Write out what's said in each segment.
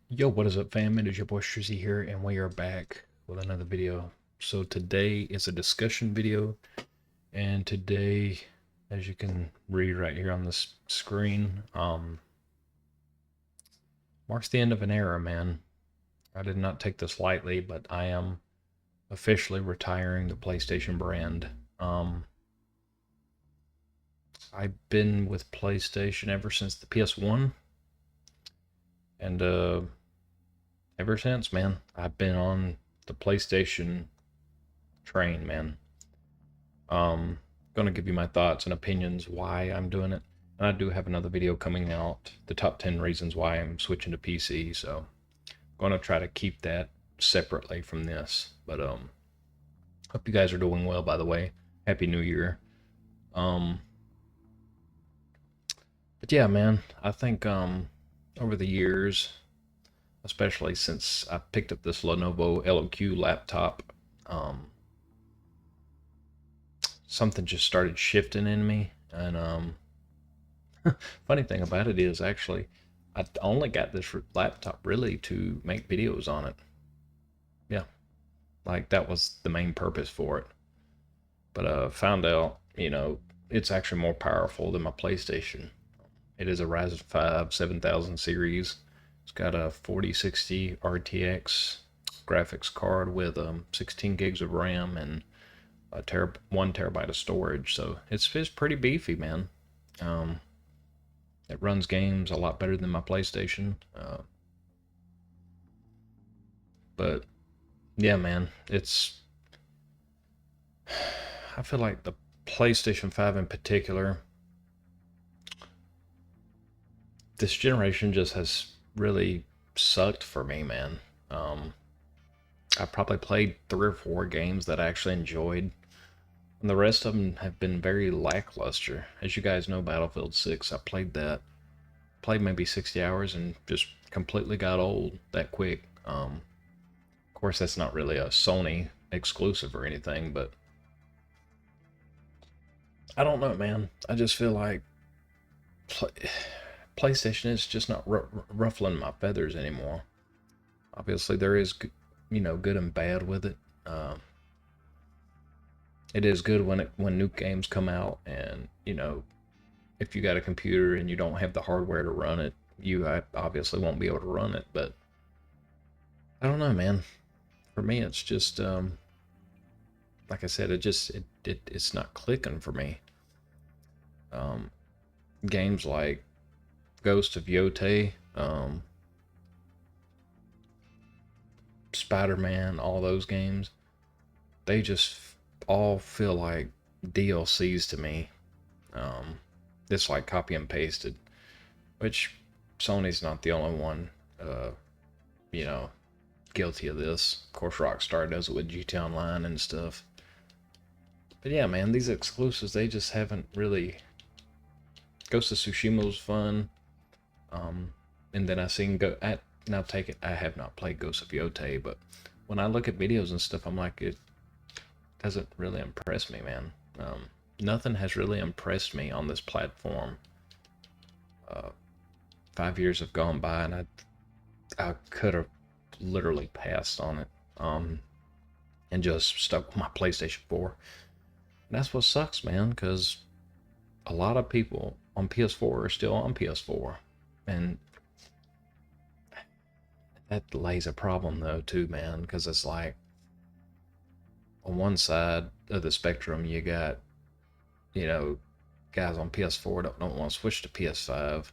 Yo, what is up, fam? It is your boy G-Streezy here, and we are back with another video. So today is a discussion video, and today, as you can read right here on this screen, marks the end of an era, man. I did not take this lightly, but I am officially retiring the PlayStation brand. I've been with PlayStation ever since the PS1, and ever since, man, I've been on the PlayStation train, man. Um, Gonna give you my thoughts and opinions why I'm doing it. And I do have another video coming out, the top 10 reasons why I'm switching to PC. So gonna try to keep that separately from this. But hope you guys are doing well, by the way. Happy New Year. Um but yeah, man, I think over the years, especially since I picked up this Lenovo LOQ laptop, um something just started shifting in me. And funny thing about it is, actually, I only got this laptop really to make videos on it. Yeah, like that was the main purpose for it. But found out, it's actually more powerful than my PlayStation. It is a Ryzen 5 7000 series. It's got a 4060 RTX graphics card with 16 gigs of RAM and 1 terabyte of storage. So it's pretty beefy, man. Um, it runs games a lot better than my PlayStation. But yeah, man, I feel like the PlayStation 5 in particular, this generation just has really sucked for me, man. Um, I probably played 3 or 4 games that I actually enjoyed, and the rest of them have been very lackluster. As you guys know, Battlefield 6, I played that, played maybe 60 hours and just completely got old that quick. Of course, that's not really a Sony exclusive or anything, but I don't know, man. I just feel like play, PlayStation is just not ruffling my feathers anymore. Obviously, there is, good and bad with it. It is good when new games come out, and if you got a computer and you don't have the hardware to run it, you obviously won't be able to run it. But I don't know, man. For me, it's just like I said, it's not clicking for me. Um, Games like Ghost of Yotei, Spider-Man, all those games, they just all feel like DLCs to me. Um, it's like copy and pasted, which Sony's not the only one, uh, you know, guilty of this. Of course, Rockstar does it with GTA Online and stuff. But yeah, man, these exclusives, they just haven't really. Ghost of Tsushima was fun. Um, and then I seen go at now take it. I have not played Ghost of Yotei, but when I look at videos and stuff, I'm like, it doesn't really impress me, man. Nothing has really impressed me on this platform. Uh, 5 years have gone by, and I could have literally passed on it, and just stuck with my PlayStation 4. And that's what sucks, man, because a lot of people on PS4 are still on PS4, and that lays a problem though too, man, because it's like on one side of the spectrum you got, you know, guys on PS4 don't want to switch to PS5,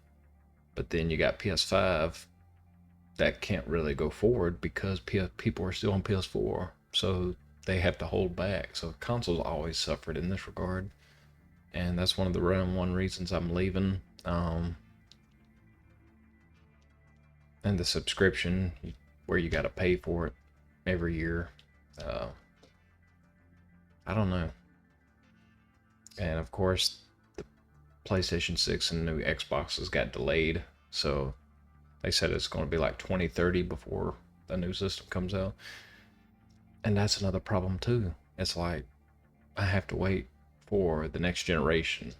but then you got PS5 that can't really go forward because people are still on PS4, so they have to hold back. So consoles always suffered in this regard, and that's one of the one reasons I'm leaving. And the subscription where you got to pay for it every year. Uh, I don't know. And of course, the PlayStation 6 and new Xboxes got delayed, so they said it's going to be like 2030 before the new system comes out. And that's another problem too. It's like I have to wait for the next generation.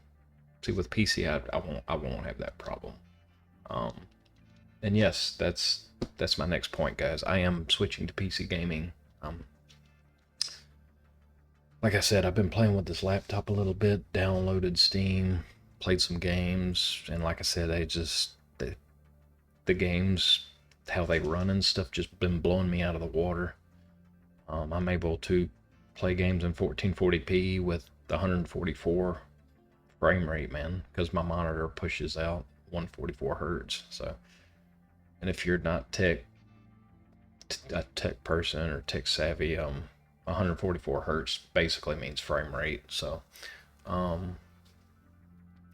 See, with PC, I won't have that problem. Um, And yes, that's my next point, guys. I am switching to PC gaming. Um, like I said, I've been playing with this laptop a little bit, downloaded Steam, played some games, and like I said, the games, how they run and stuff, just been blowing me out of the water. I'm able to play games in 1440p with 144 frame rate, man, because my monitor pushes out 144 hertz. So, and if you're not a tech person or tech savvy, 144 hertz basically means frame rate. So, um,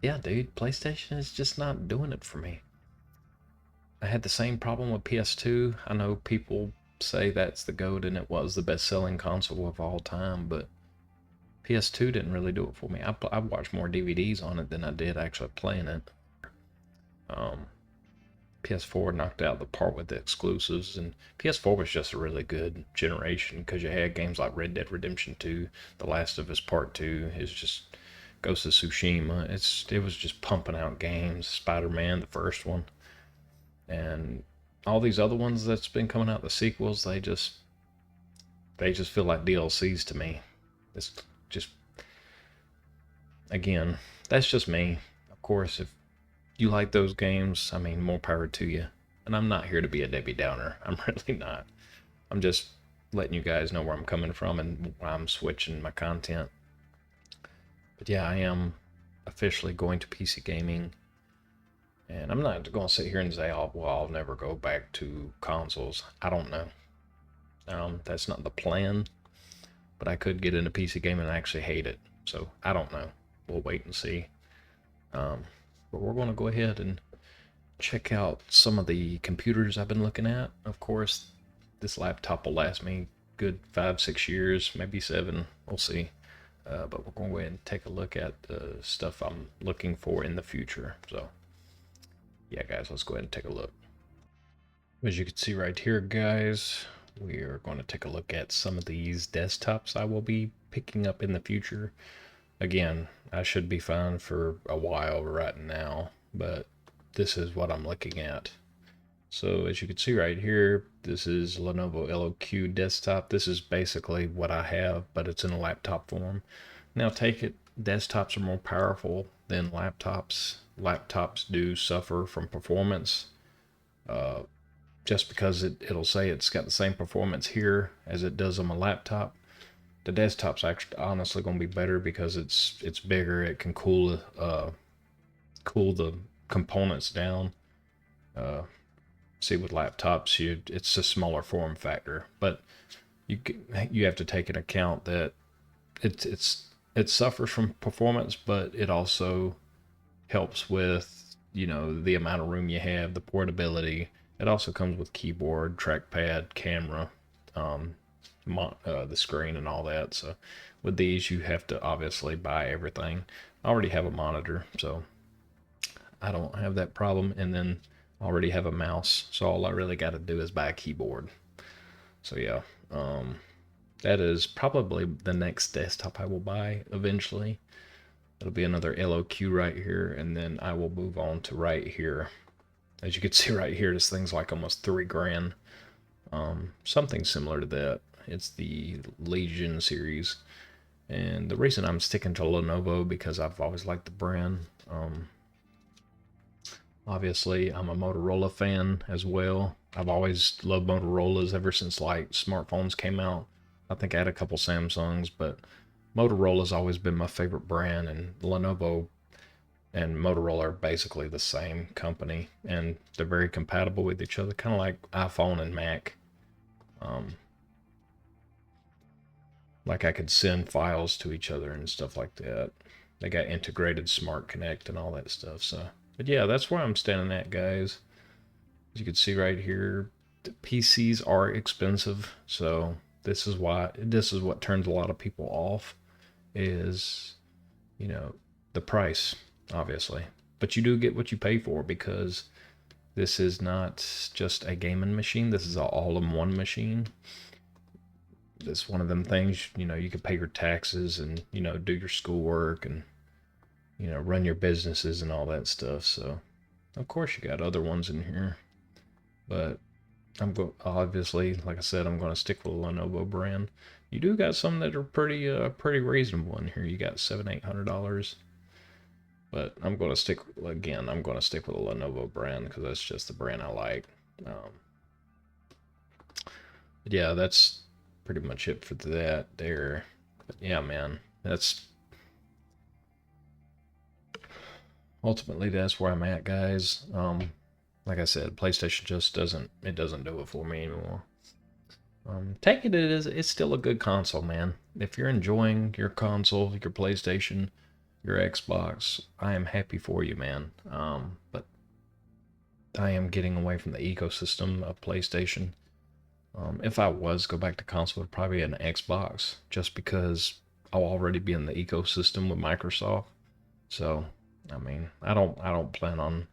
yeah, dude, PlayStation is just not doing it for me. I had the same problem with PS2. I know people say that's the GOAT and it was the best selling console of all time, but PS2 didn't really do it for me. I watched more DVDs on it than I did actually playing it. Um, PS4 knocked out the part with the exclusives, and PS4 was just a really good generation because you had games like Red Dead Redemption 2, The Last of Us Part 2, is just Ghost of Tsushima. It was just pumping out games. Spider-Man, the first one, and all these other ones that's been coming out, the sequels, they just feel like DLCs to me. It's just, again, that's just me. Of course, if you like those games, I mean, more power to you. And I'm not here to be a Debbie Downer. I'm really not. I'm just letting you guys know where I'm coming from and why I'm switching my content. But yeah, I am officially going to PC gaming. And I'm not going to sit here and say, oh, well, I'll never go back to consoles. I don't know. That's not the plan. But I could get into PC gaming and actually hate it. So I don't know. We'll wait and see. But we're going to go ahead and check out some of the computers I've been looking at. Of course, this laptop will last me good 5-6 years, maybe 7. We'll see. But we're going to go ahead and take a look at the stuff I'm looking for in the future. So, yeah, guys, let's go ahead and take a look. As you can see right here, guys, we are going to take a look at some of these desktops I will be picking up in the future. Again, I should be fine for a while right now, but this is what I'm looking at. So as you can see right here, this is Lenovo LOQ desktop. This is basically what I have, but it's in a laptop form. Now take it, desktops are more powerful than laptops. Laptops do suffer from performance. Just because it'll say it's got the same performance here as it does on my laptop. The desktop's actually honestly going to be better because it's bigger. It can cool the components down. See, with laptops, it's a smaller form factor, but you have to take into account that it suffers from performance, but it also helps with the amount of room you have, the portability. It also comes with keyboard, trackpad, camera, the screen, and all that. So with these, you have to obviously buy everything. I already have a monitor, so I don't have that problem, and then I already have a mouse, so all I really got to do is buy a keyboard. So yeah, that is probably the next desktop I will buy eventually. It'll be another LOQ right here, and then I will move on to right here. As you can see right here, this thing's like almost $3,000. Something similar to that. It's the Legion series. And the reason I'm sticking to Lenovo because I've always liked the brand. Obviously, I'm a Motorola fan as well. I've always loved Motorola's ever since like smartphones came out. I think I had a couple Samsungs, but Motorola's always been my favorite brand, and Lenovo and Motorola are basically the same company, and they're very compatible with each other, kind of like iPhone and Mac. Like I could send files to each other and stuff like that. They got integrated Smart Connect and all that stuff. So, but yeah, that's where I'm standing at, guys. As you can see right here, the PCs are expensive, so this is what turns a lot of people off is, the price, obviously. But you do get what you pay for because this is not just a gaming machine. This is an all-in-one machine. It's one of them things, you can pay your taxes and, do your schoolwork and, run your businesses and all that stuff. So, of course, you got other ones in here. But I'm going obviously, like I said, I'm going to stick with the Lenovo brand. You do got some that are pretty reasonable in here. You got $700-800, but I'm going to stick again. I'm going to stick with the Lenovo brand because that's just the brand I like. But yeah, that's pretty much it for that there. But yeah, man, that's ultimately that's where I'm at, guys. Like I said, PlayStation just doesn't do it for me anymore. Take it as it's still a good console, man. If you're enjoying your console, your PlayStation, your Xbox, I am happy for you, man. But I am getting away from the ecosystem of PlayStation. If I was go back to console, it'd probably be an Xbox, just because I'll already be in the ecosystem with Microsoft. So, I mean, I don't plan on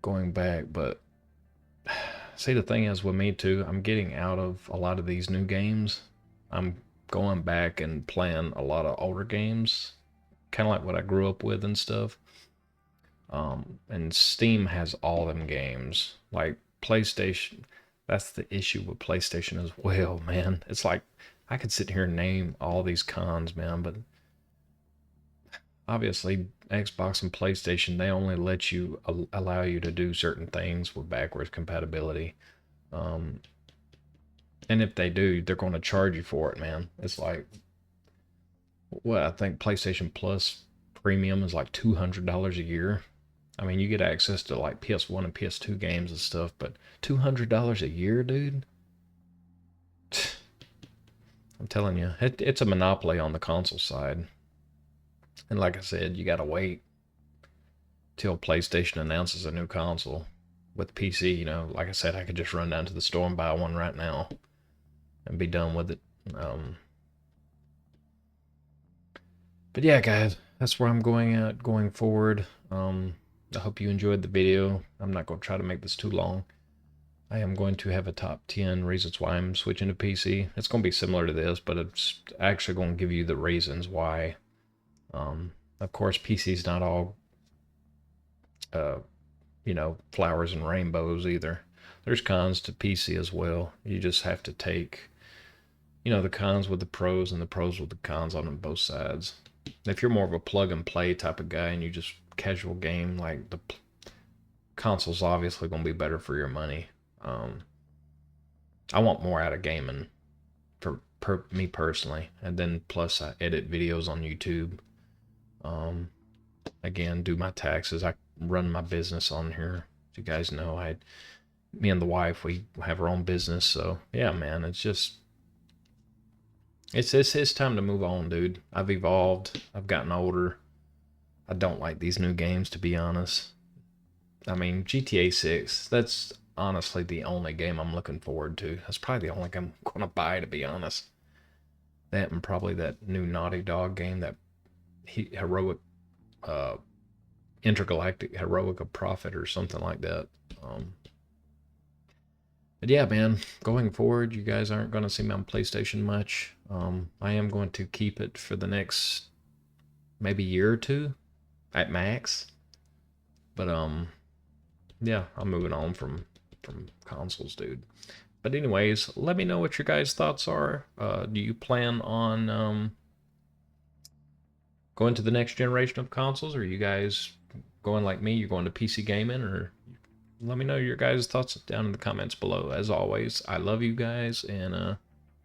going back, but see, the thing is with me too, I'm getting out of a lot of these new games. I'm going back and playing a lot of older games, kind of like what I grew up with and stuff. And Steam has all them games. Like PlayStation, that's the issue with PlayStation as well, man. It's like I could sit here and name all these cons, man, but obviously Xbox and PlayStation, they only let you allow you to do certain things with backwards compatibility. Um, and if they do, they're going to charge you for it, man. It's like, what, I think PlayStation Plus Premium is like $200 a year. I mean, you get access to like PS1 and PS2 games and stuff, but $200 a year, dude? I'm telling you, it's a monopoly on the console side. And like I said, you gotta wait till PlayStation announces a new console. With PC, you know, like I said, I could just run down to the store and buy one right now and be done with it. But yeah, guys, that's where I'm going at going forward. I hope you enjoyed the video. I'm not going to try to make this too long. I am going to have a top 10 reasons why I'm switching to PC. It's going to be similar to this, but it's actually going to give you the reasons why. Of course, PC's not all, you know, flowers and rainbows either. There's cons to PC as well. You just have to take, you know, the cons with the pros and the pros with the cons on both sides. If you're more of a plug and play type of guy and you just casual game, like the console's obviously going to be better for your money. I want more out of gaming for me personally, and then plus I edit videos on YouTube. Again, do my taxes. I run my business on here. As you guys know, me and the wife, we have our own business. So yeah, man, it's just it's time to move on, dude. I've evolved. I've gotten older. I don't like these new games, to be honest. I mean, GTA 6, that's honestly the only game I'm looking forward to. That's probably the only game I'm going to buy, to be honest. That and probably that new Naughty Dog game, that heroic, intergalactic heroic of profit or something like that. But yeah, man, going forward, you guys aren't going to see me on PlayStation much. I am going to keep it for the next maybe year or two at max. But yeah, I'm moving on from consoles, dude. But anyways, let me know what your guys' thoughts are. Do you plan on going to the next generation of consoles, or are you guys going like me? You're going to PC gaming, or let me know your guys' thoughts down in the comments below. As always, I love you guys, and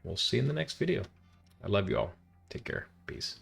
we'll see you in the next video. I love you all. Take care. Peace.